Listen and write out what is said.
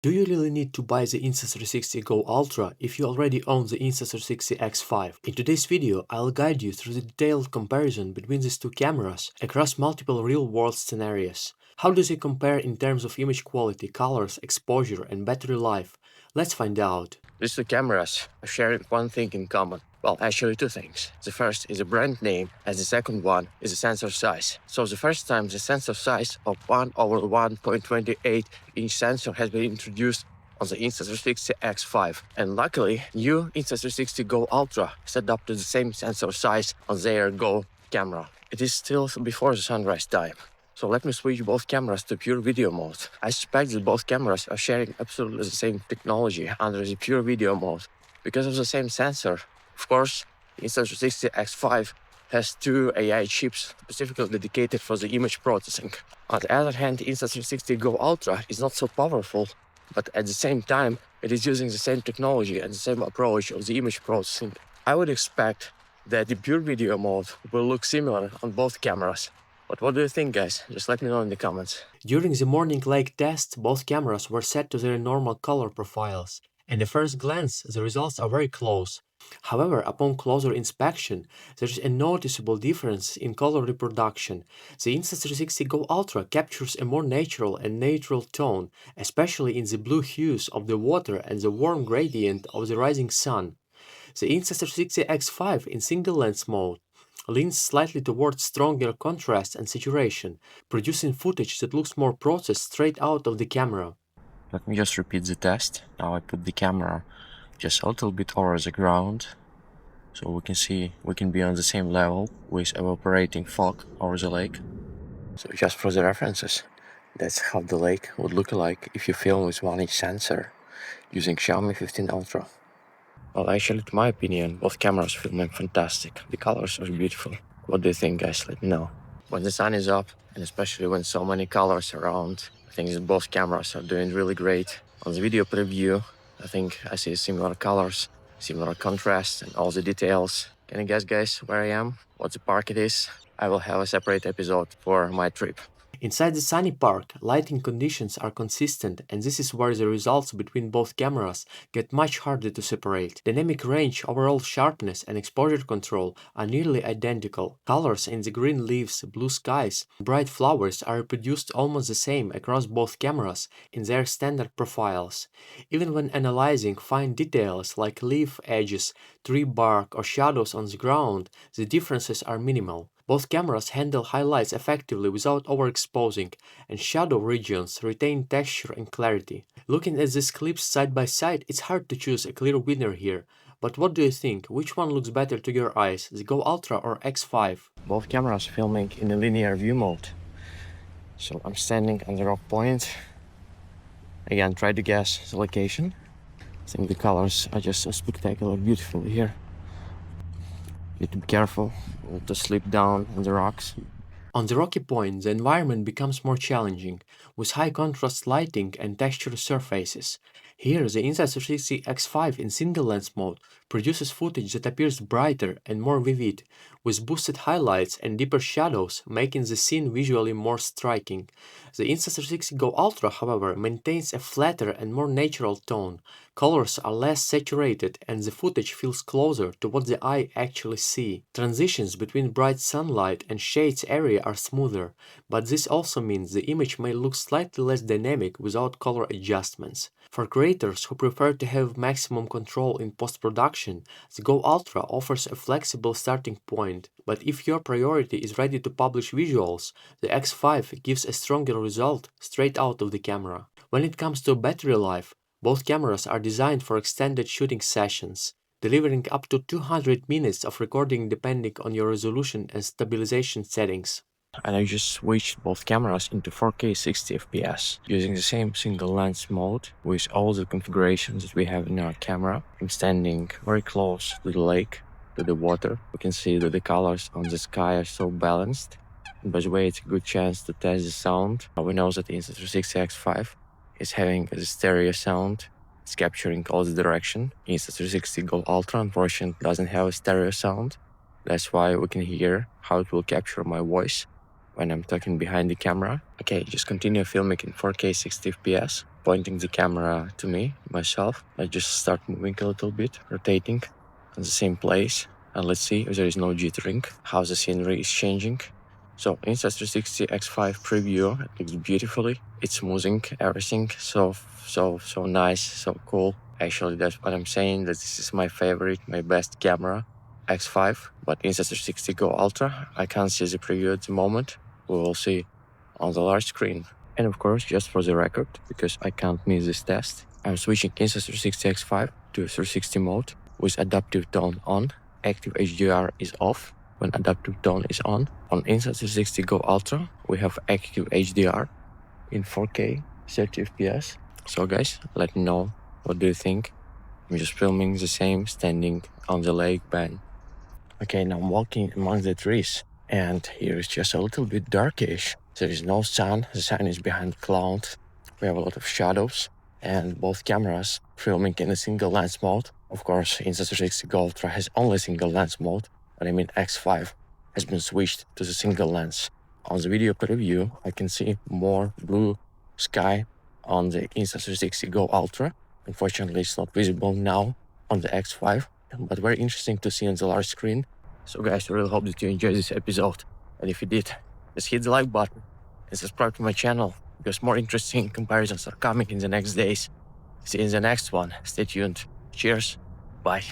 Do you really need to buy the Insta360 Go Ultra if you already own the Insta360 X5? In today's video, I'll guide you through the detailed comparison between these two cameras across multiple real-world scenarios. How do they compare in terms of image quality, colors, exposure, and battery life? Let's find out. These two cameras are sharing one thing in common. Well, actually two things. The first is a brand name, and the second one is a sensor size. So the first time the sensor size of 1/1.28-inch sensor has been introduced on the Insta360 X5. And luckily, new Insta360 Go Ultra is adopted the same sensor size on their Go camera. It is still before the sunrise time. So let me switch both cameras to pure video mode. I suspect that both cameras are sharing absolutely the same technology under the pure video mode. Because of the same sensor, of course, the Insta360 X5 has two AI chips specifically dedicated for the image processing. On the other hand, the Insta360 Go Ultra is not so powerful, but at the same time, it is using the same technology and the same approach of the image processing. I would expect that the pure video mode will look similar on both cameras. But what do you think, guys? Just let me know in the comments. During the morning lake test, both cameras were set to their normal color profiles. At the first glance, the results are very close. However, upon closer inspection, there is a noticeable difference in color reproduction. The Insta360 Go Ultra captures a more natural and neutral tone, especially in the blue hues of the water and the warm gradient of the rising sun. The Insta360 X5 in single lens mode leans slightly towards stronger contrast and saturation, producing footage that looks more processed straight out of the camera. Let me just repeat the test. Now I put the camera just a little bit over the ground, so we can see we can be on the same level with evaporating fog over the lake. So just for the references, that's how the lake would look like if you film with 1-inch sensor using Xiaomi 15 Ultra. Well, actually, to my opinion, both cameras filming fantastic. The colors are beautiful. What do you think, guys? Let me know. When the sun is up, and especially when so many colors are around, I think that both cameras are doing really great. On the video preview, I think I see similar colors, similar contrast, and all the details. Can you guys where I am? What the park it is? I will have a separate episode for my trip. Inside the sunny park, lighting conditions are consistent, and this is where the results between both cameras get much harder to separate. Dynamic range, overall sharpness, and exposure control are nearly identical. Colors in the green leaves, blue skies, bright flowers are reproduced almost the same across both cameras in their standard profiles. Even when analyzing fine details like leaf edges, tree bark, or shadows on the ground, the differences are minimal. Both cameras handle highlights effectively without overexposing, and shadow regions retain texture and clarity. Looking at these clips side by side, it's hard to choose a clear winner here. But what do you think? Which one looks better to your eyes, the Go Ultra or X5? Both cameras filming in a linear view mode. So I'm standing on the rock point. Again, try to guess the location. I think the colors are just so spectacular, beautiful here. Need to be careful not to slip down on the rocks. On the rocky point, the environment becomes more challenging, with high contrast lighting and textured surfaces. Here, the Insta360 X5 in single lens mode produces footage that appears brighter and more vivid, with boosted highlights and deeper shadows, making the scene visually more striking. The Insta360 Go Ultra, however, maintains a flatter and more natural tone. Colors are less saturated, and the footage feels closer to what the eye actually sees. Transitions between bright sunlight and shades area are smoother, but this also means the image may look slightly less dynamic without color adjustments. For creators who prefer to have maximum control in post-production, the Go Ultra offers a flexible starting point, but if your priority is ready to publish visuals, the X5 gives a stronger result straight out of the camera. When it comes to battery life, both cameras are designed for extended shooting sessions, delivering up to 200 minutes of recording depending on your resolution and stabilization settings. And I just switched both cameras into 4K 60 FPS using the same single lens mode with all the configurations that we have in our camera. I'm standing very close to the lake, to the water. We can see that the colors on the sky are so balanced. And by the way, it's a good chance to test the sound. We know that the Insta360 X5 is having a stereo sound. It's capturing all the direction. Insta360 Go Ultra unfortunately doesn't have a stereo sound. That's why we can hear how it will capture my voice when I'm talking behind the camera. Okay, just continue filming in 4K 60 FPS. pointing the camera to me, myself. I just start moving a little bit, rotating in the same place. And let's see if there is no jittering, how the scenery is changing. So Insta360 X5 preview, it looks beautifully. It's smoothing everything, so nice, so cool. Actually, that's what I'm saying, that this is my favorite, my best camera, X5. But Insta360 Go Ultra, I can't see the preview at the moment. We will see on the large screen. And of course, just for the record, because I can't miss this test, I'm switching Insta360 X5 to 360 mode with adaptive tone on. Active HDR is off when adaptive tone is on. On Insta360 Go Ultra, we have active HDR in 4K, 30 FPS. So guys, let me know, what do you think? I'm just filming the same, standing on the lake bank. Okay, now I'm walking among the trees, and here is just a little bit darkish. There is no sun, the sun is behind clouds. We have a lot of shadows, and both cameras filming in a single lens mode. Of course, Insta360 Go Ultra has only single lens mode, but I mean X5 has been switched to the single lens. On the video preview, I can see more blue sky on the Insta360 Go Ultra. Unfortunately, it's not visible now on the X5, but very interesting to see on the large screen. So guys, I really hope that you enjoyed this episode. And if you did, just hit the like button and subscribe to my channel, because more interesting comparisons are coming in the next days. See you in the next one. Stay tuned. Cheers. Bye.